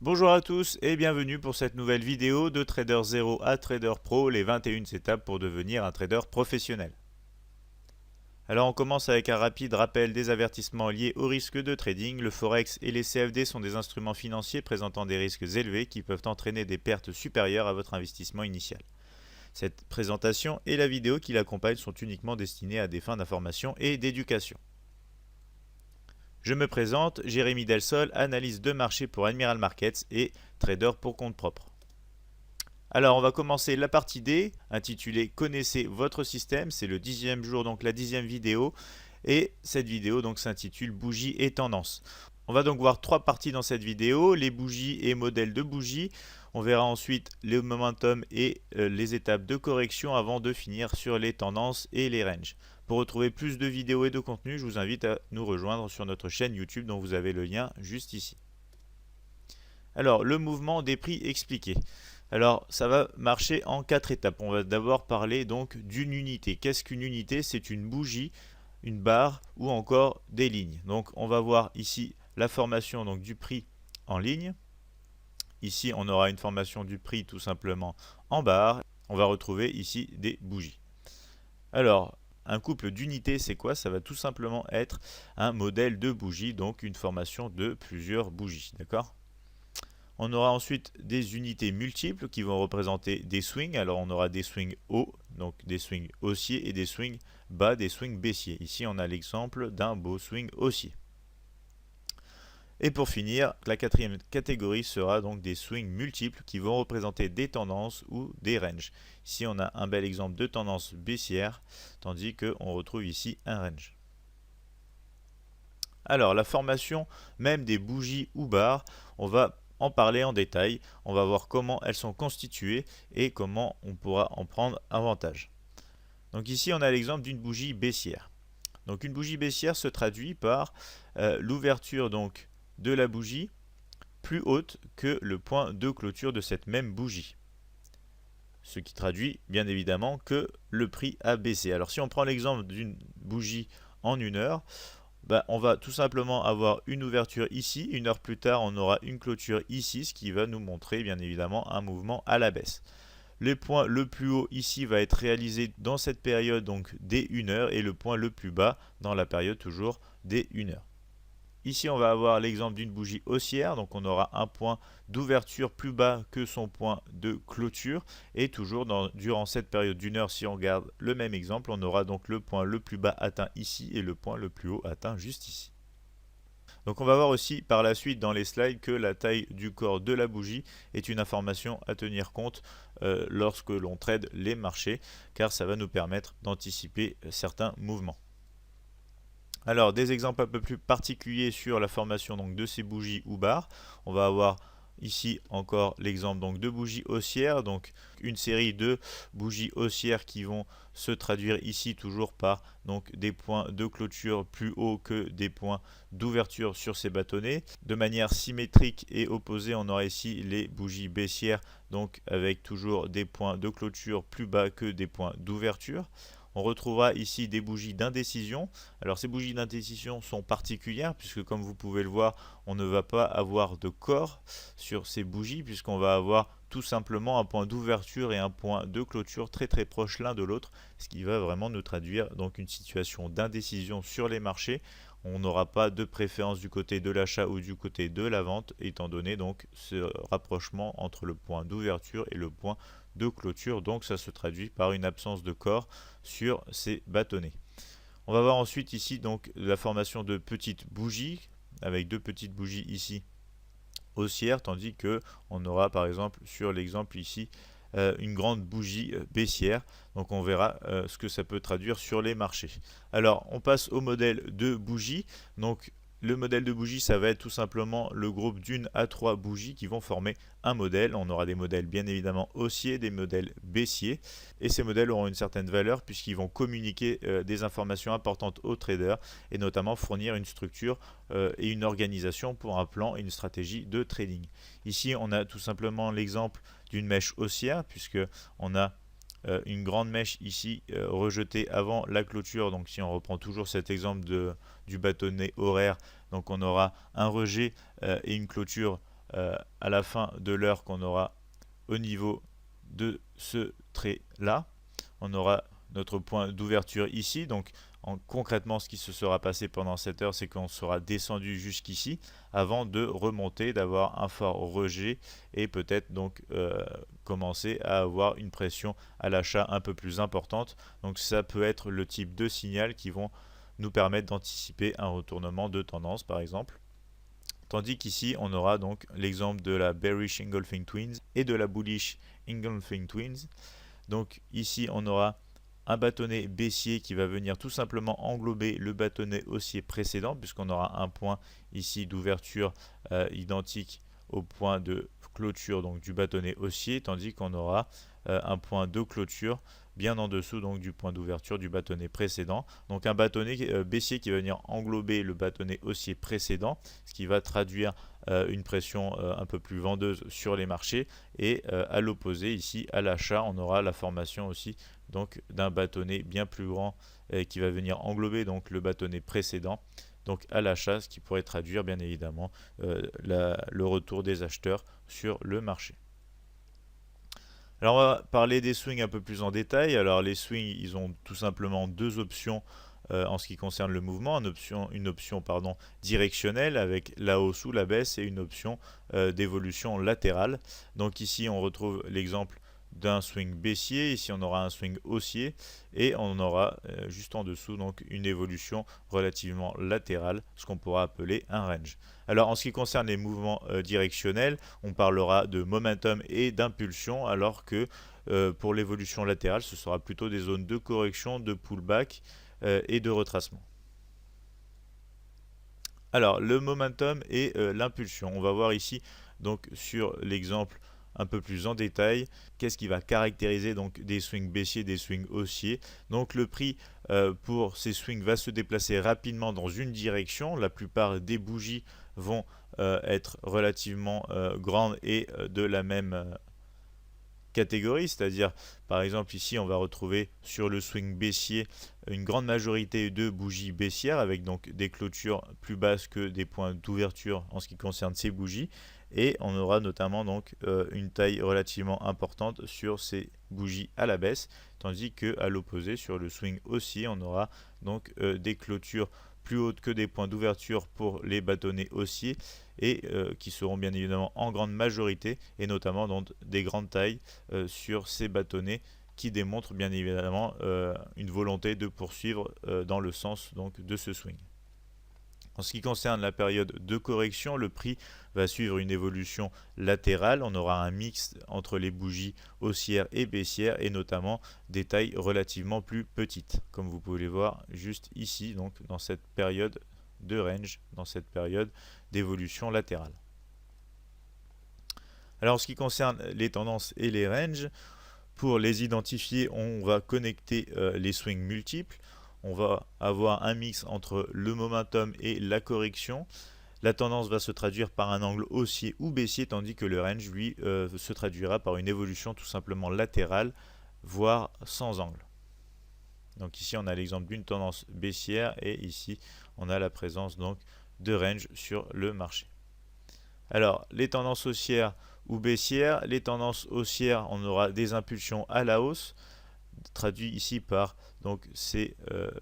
Bonjour à tous et bienvenue pour cette nouvelle vidéo de Trader 0 à Trader Pro, les 21 étapes pour devenir un trader professionnel. Alors on commence avec un rapide rappel des avertissements liés au risque de trading. Le Forex et les CFD sont des instruments financiers présentant des risques élevés qui peuvent entraîner des pertes supérieures à votre investissement initial. Cette présentation et la vidéo qui l'accompagne sont uniquement destinées à des fins d'information et d'éducation. Je me présente, Jérémy Delsol, analyste de marché pour Admiral Markets et trader pour compte propre. Alors on va commencer la partie D, intitulée Connaissez votre système, c'est le 10e jour, donc la 10e vidéo, et cette vidéo donc s'intitule Bougies et tendances. On va donc voir trois parties dans cette vidéo, les bougies et modèles de bougies. On verra ensuite le momentum et les étapes de correction avant de finir sur les tendances et les ranges. Pour retrouver plus de vidéos et de contenus, je vous invite à nous rejoindre sur notre chaîne YouTube dont vous avez le lien juste ici. Alors, le mouvement des prix expliqué. Alors, ça va marcher en quatre étapes. On va d'abord parler donc d'une unité. Qu'est-ce qu'une unité? C'est une bougie, une barre ou encore des lignes. Donc, on va voir ici la formation donc, du prix en ligne. Ici, on aura une formation du prix tout simplement en barre. On va retrouver ici des bougies. Alors, un couple d'unités, c'est quoi? Ça va tout simplement être un modèle de bougie, donc une formation de plusieurs bougies. D'accord? On aura ensuite des unités multiples qui vont représenter des swings. Alors on aura des swings hauts, donc des swings haussiers, et des swings bas, des swings baissiers. Ici on a l'exemple d'un beau swing haussier. Et pour finir, la quatrième catégorie sera donc des swings multiples qui vont représenter des tendances ou des ranges. Ici on a un bel exemple de tendance baissière, tandis qu'on retrouve ici un range. Alors la formation même des bougies ou barres, on va en parler en détail, on va voir comment elles sont constituées et comment on pourra en prendre avantage. Donc ici on a l'exemple d'une bougie baissière. Donc une bougie baissière se traduit par l'ouverture donc de la bougie plus haute que le point de clôture de cette même bougie. Ce qui traduit bien évidemment que le prix a baissé. Alors si on prend l'exemple d'une bougie en 1 heure, on va tout simplement avoir une ouverture ici, 1 heure plus tard on aura une clôture ici, ce qui va nous montrer bien évidemment un mouvement à la baisse. Le point le plus haut ici va être réalisé dans cette période donc dès 1 heure et le point le plus bas dans la période toujours dès 1 heure. Ici on va avoir l'exemple d'une bougie haussière, donc on aura un point d'ouverture plus bas que son point de clôture et toujours durant cette période d'1 heure, si on regarde le même exemple, on aura donc le point le plus bas atteint ici et le point le plus haut atteint juste ici. Donc on va voir aussi par la suite dans les slides que la taille du corps de la bougie est une information à tenir compte lorsque l'on trade les marchés, car ça va nous permettre d'anticiper certains mouvements. Alors des exemples un peu plus particuliers sur la formation donc, de ces bougies ou barres. On va avoir ici encore l'exemple donc de bougies haussières, donc une série de bougies haussières qui vont se traduire ici toujours par donc des points de clôture plus hauts que des points d'ouverture sur ces bâtonnets. De manière symétrique et opposée, on aura ici les bougies baissières, donc avec toujours des points de clôture plus bas que des points d'ouverture. On retrouvera ici des bougies d'indécision. Alors ces bougies d'indécision sont particulières puisque comme vous pouvez le voir, on ne va pas avoir de corps sur ces bougies puisqu'on va avoir tout simplement un point d'ouverture et un point de clôture très très proches l'un de l'autre, ce qui va vraiment nous traduire donc une situation d'indécision sur les marchés. On n'aura pas de préférence du côté de l'achat ou du côté de la vente étant donné donc ce rapprochement entre le point d'ouverture et le point de clôture, donc ça se traduit par une absence de corps sur ces bâtonnets. On va voir ensuite ici donc la formation de petites bougies avec deux petites bougies ici haussières, tandis que on aura par exemple sur l'exemple ici une grande bougie baissière. Donc on verra ce que ça peut traduire sur les marchés. Alors on passe au modèle de bougie. Donc le modèle de bougie, ça va être tout simplement le groupe d'une à trois bougies qui vont former un modèle. On aura des modèles bien évidemment haussiers, des modèles baissiers. Et ces modèles auront une certaine valeur puisqu'ils vont communiquer des informations importantes aux traders et notamment fournir une structure et une organisation pour un plan et une stratégie de trading. Ici, on a tout simplement l'exemple d'une mèche haussière puisque on a une grande mèche ici rejetée avant la clôture. Donc si on reprend toujours cet exemple du bâtonnet horaire, donc on aura un rejet et une clôture à la fin de l'heure qu'on aura au niveau de ce trait là. On aura notre point d'ouverture ici. Donc concrètement, ce qui se sera passé pendant cette heure, c'est qu'on sera descendu jusqu'ici avant de remonter, d'avoir un fort rejet et peut-être donc commencer à avoir une pression à l'achat un peu plus importante. Donc ça peut être le type de signal qui vont nous permettre d'anticiper un retournement de tendance par exemple. Tandis qu'ici, on aura donc l'exemple de la Bearish Engulfing Twins et de la Bullish Engulfing Twins. Donc ici, on aura un bâtonnet baissier qui va venir tout simplement englober le bâtonnet haussier précédent, puisqu'on aura un point ici d'ouverture identique au point de clôture donc du bâtonnet haussier, tandis qu'on aura un point de clôture bien en dessous donc du point d'ouverture du bâtonnet précédent. Donc un bâtonnet baissier qui va venir englober le bâtonnet haussier précédent, ce qui va traduire une pression un peu plus vendeuse sur les marchés. Et à l'opposé, ici à l'achat, on aura la formation aussi donc d'un bâtonnet bien plus grand qui va venir englober donc le bâtonnet précédent. Donc à l'achat, ce qui pourrait traduire bien évidemment le retour des acheteurs sur le marché. Alors on va parler des swings un peu plus en détail. Alors les swings, ils ont tout simplement deux options en ce qui concerne le mouvement. Une option directionnelle avec la hausse ou la baisse et une option d'évolution latérale. Donc ici on retrouve l'exemple d'un swing baissier, ici on aura un swing haussier et on aura juste en dessous donc une évolution relativement latérale, ce qu'on pourra appeler un range. Alors en ce qui concerne les mouvements directionnels, on parlera de momentum et d'impulsion, alors que pour l'évolution latérale, ce sera plutôt des zones de correction, de pullback et de retracement. Alors le momentum et l'impulsion, on va voir ici donc sur l'exemple un peu plus en détail, qu'est-ce qui va caractériser donc des swings baissiers, des swings haussiers. Donc le prix pour ces swings va se déplacer rapidement dans une direction. La plupart des bougies vont être relativement grandes et de la même catégorie, c'est-à-dire par exemple ici on va retrouver sur le swing baissier une grande majorité de bougies baissières avec donc des clôtures plus basses que des points d'ouverture en ce qui concerne ces bougies, et on aura notamment donc une taille relativement importante sur ces bougies à la baisse, tandis que à l'opposé sur le swing haussier on aura donc des clôtures plus hautes que des points d'ouverture pour les bâtonnets haussiers et qui seront bien évidemment en grande majorité et notamment dans des grandes tailles sur ces bâtonnets qui démontrent bien évidemment une volonté de poursuivre dans le sens donc de ce swing. En ce qui concerne la période de correction, le prix va suivre une évolution latérale. On aura un mix entre les bougies haussières et baissières et notamment des tailles relativement plus petites, comme vous pouvez les voir juste ici, donc dans cette période de range, dans cette période d'évolution latérale. Alors en ce qui concerne les tendances et les ranges, pour les identifier, on va connecter les swings multiples. On va avoir un mix entre le momentum et la correction. La tendance va se traduire par un angle haussier ou baissier, tandis que le range, lui, se traduira par une évolution tout simplement latérale, voire sans angle. Donc ici, on a l'exemple d'une tendance baissière et ici, on a la présence donc de range sur le marché. Alors, les tendances haussières ou baissières, les tendances haussières, on aura des impulsions à la hausse, traduit ici par donc ces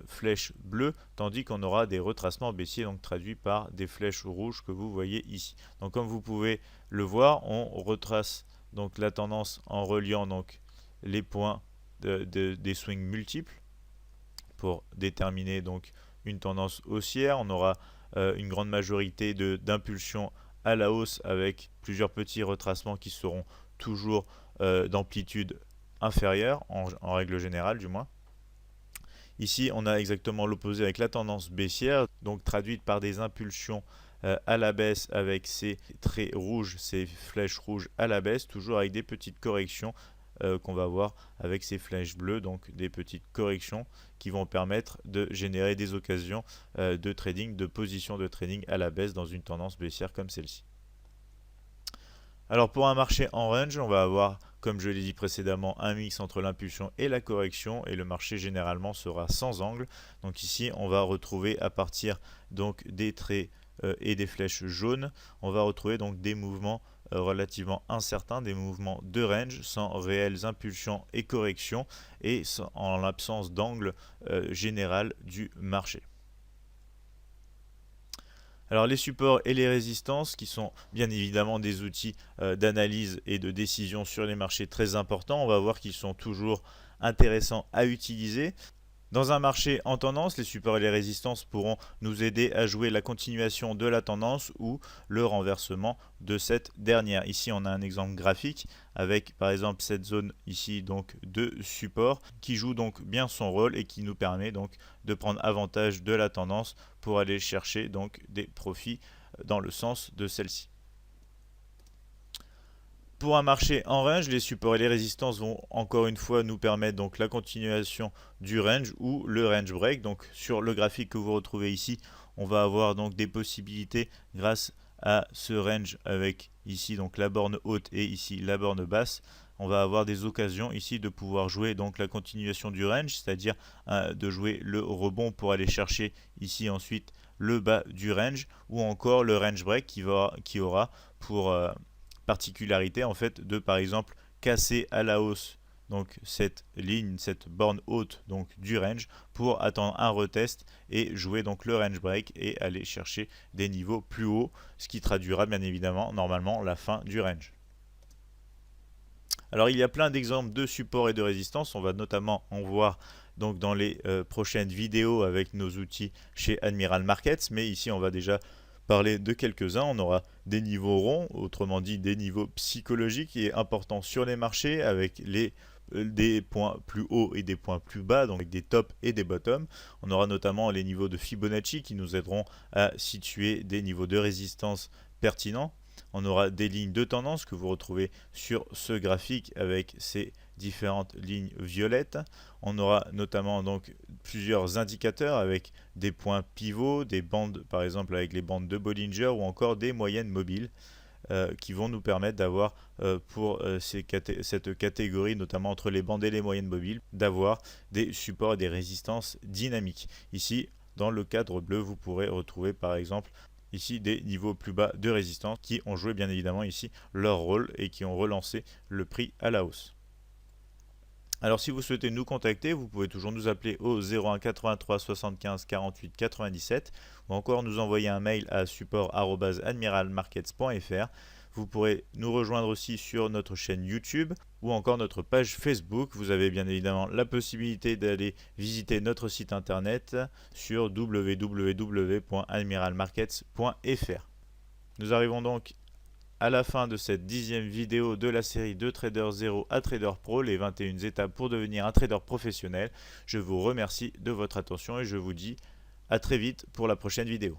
flèches bleues, tandis qu'on aura des retracements baissiers, donc traduits par des flèches rouges que vous voyez ici. Donc comme vous pouvez le voir, on retrace donc la tendance en reliant donc les points des swings multiples pour déterminer donc une tendance haussière. On aura une grande majorité d'impulsions à la hausse avec plusieurs petits retracements qui seront toujours d'amplitude inférieure, en règle générale du moins. Ici, on a exactement l'opposé avec la tendance baissière, donc traduite par des impulsions à la baisse avec ces traits rouges, ces flèches rouges à la baisse, toujours avec des petites corrections qu'on va voir avec ces flèches bleues, donc des petites corrections qui vont permettre de générer des occasions de trading, de positions de trading à la baisse dans une tendance baissière comme celle-ci. Alors pour un marché en range, on va avoir, comme je l'ai dit précédemment, un mix entre l'impulsion et la correction, et le marché généralement sera sans angle. Donc ici, on va retrouver à partir donc des traits et des flèches jaunes, on va retrouver donc des mouvements relativement incertains, des mouvements de range sans réelles impulsions et corrections et en l'absence d'angle général du marché. Alors les supports et les résistances qui sont bien évidemment des outils d'analyse et de décision sur les marchés très importants, on va voir qu'ils sont toujours intéressants à utiliser. Dans un marché en tendance, les supports et les résistances pourront nous aider à jouer la continuation de la tendance ou le renversement de cette dernière. Ici, on a un exemple graphique avec par exemple cette zone ici donc de support qui joue donc bien son rôle et qui nous permet donc de prendre avantage de la tendance pour aller chercher donc des profits dans le sens de celle-ci. Pour un marché en range, les supports et les résistances vont encore une fois nous permettre donc la continuation du range ou le range break. Donc sur le graphique que vous retrouvez ici, on va avoir donc des possibilités grâce à ce range avec ici donc la borne haute et ici la borne basse. On va avoir des occasions ici de pouvoir jouer donc la continuation du range, c'est-à-dire de jouer le rebond pour aller chercher ici ensuite le bas du range ou encore le range break qui aura pour particularité en fait de par exemple casser à la hausse donc cette ligne, cette borne haute donc du range pour attendre un retest et jouer donc le range break et aller chercher des niveaux plus hauts, ce qui traduira bien évidemment normalement la fin du range. Alors il y a plein d'exemples de support et de résistance, on va notamment en voir donc dans les prochaines vidéos avec nos outils chez Admiral Markets, mais ici on va déjà parler de quelques-uns. On aura des niveaux ronds, autrement dit des niveaux psychologiques et importants sur les marchés avec des points plus hauts et des points plus bas, donc avec des tops et des bottoms. On aura notamment les niveaux de Fibonacci qui nous aideront à situer des niveaux de résistance pertinents. On aura des lignes de tendance que vous retrouvez sur ce graphique avec ces différentes lignes violettes. On aura notamment donc plusieurs indicateurs avec des points pivots, des bandes par exemple avec les bandes de Bollinger ou encore des moyennes mobiles qui vont nous permettre d'avoir pour cette catégorie, notamment entre les bandes et les moyennes mobiles, d'avoir des supports et des résistances dynamiques. Ici, dans le cadre bleu, vous pourrez retrouver par exemple ici des niveaux plus bas de résistance qui ont joué bien évidemment ici leur rôle et qui ont relancé le prix à la hausse. Alors si vous souhaitez nous contacter, vous pouvez toujours nous appeler au 01 83 75 48 97 ou encore nous envoyer un mail à support@admiralmarkets.fr. Vous pourrez nous rejoindre aussi sur notre chaîne YouTube ou encore notre page Facebook. Vous avez bien évidemment la possibilité d'aller visiter notre site internet sur www.admiralmarkets.fr. Nous arrivons donc à la fin de cette 10e vidéo de la série de Trader 0 à Trader Pro, les 21 étapes pour devenir un trader professionnel. Je vous remercie de votre attention et je vous dis à très vite pour la prochaine vidéo.